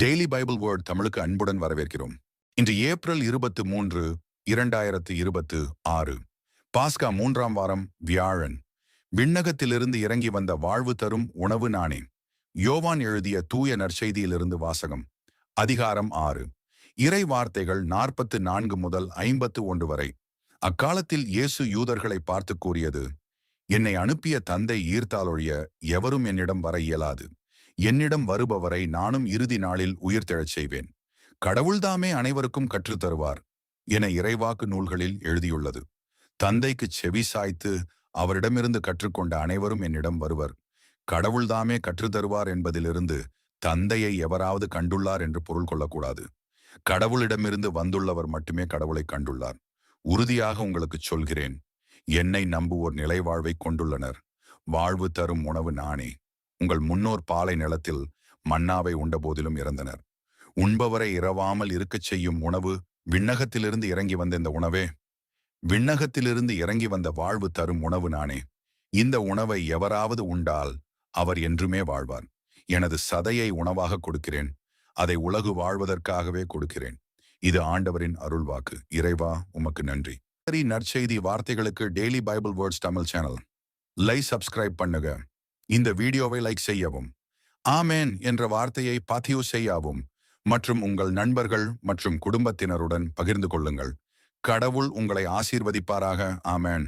Daily Bible word தமிழுக்கு அன்புடன் வரவேற்கிறோம். இன்று ஏப்ரல் 23, 2026. பாஸ்கா 3ஆம் வாரம் வியாழன். விண்ணகத்திலிருந்து இறங்கி வந்த வாழ்வு தரும் உணவு நானே. யோவான் எழுதிய தூய நற்செய்தியிலிருந்து வாசகம். அதிகாரம் 6. இறை வார்த்தைகள் 44 முதல் 51 வரை. அக்காலத்தில் இயேசு யூதர்களை பார்த்து கூறியது, என்னை அனுப்பிய தந்தை ஈர்த்தாலொழிய எவரும் என்னிடம் வர இயலாது. என்னிடம் வருபவரை நானும் இறுதி நாளில் உயிர்த்தெழச் செய்வேன். கடவுள்தாமே அனைவருக்கும் கற்றுத்தருவார் என இறைவாக்கு நூல்களில் எழுதியுள்ளது. தந்தைக்கு செவி சாய்த்து அவரிடமிருந்து கற்றுக்கொண்ட அனைவரும் என்னிடம் வருவர். கடவுள்தாமே கற்றுத்தருவார் என்பதிலிருந்து தந்தையை எவராவது கண்டுள்ளார் என்று பொருள் கொள்ளக்கூடாது. கடவுளிடமிருந்து வந்துள்ளவர் மட்டுமே கடவுளை கண்டுள்ளார். உறுதியாக உங்களுக்கு சொல்கிறேன், என்னை நம்புவோர் நிலைவாழ்வை கொண்டுள்ளனர். வாழ்வு தரும் உணவு நானே. உங்கள் முன்னோர் பாலை நிலத்தில் மன்னாவை உண்ட போதிலும் இறந்தனர். உண்பவரை இரவாமல் இருக்கச் செய்யும் உணவு விண்ணகத்திலிருந்து இறங்கி வந்த இந்த உணவே. விண்ணகத்திலிருந்து இறங்கி வந்த வாழ்வு தரும் உணவு நானே. இந்த உணவை எவராவது உண்டால் அவர் என்றுமே வாழ்வார். எனது சதையை உணவாக கொடுக்கிறேன். அதை உலகு வாழ்வதற்காகவே கொடுக்கிறேன். இது ஆண்டவரின் அருள்வாக்கு. இறைவா, உமக்கு நன்றி. நற்செய்தி வார்த்தைகளுக்கு daily Bible words Tamil channel subscribe பண்ணுங்க. இந்த வீடியோவை லைக் செய்யவும், ஆமேன் என்ற வார்த்தையை பதிவு செய்யவும் மற்றும் உங்கள் நண்பர்கள் மற்றும் குடும்பத்தினருடன் பகிர்ந்து கொள்ளுங்கள். கடவுள் உங்களை ஆசீர்வதிப்பாராக. ஆமேன்.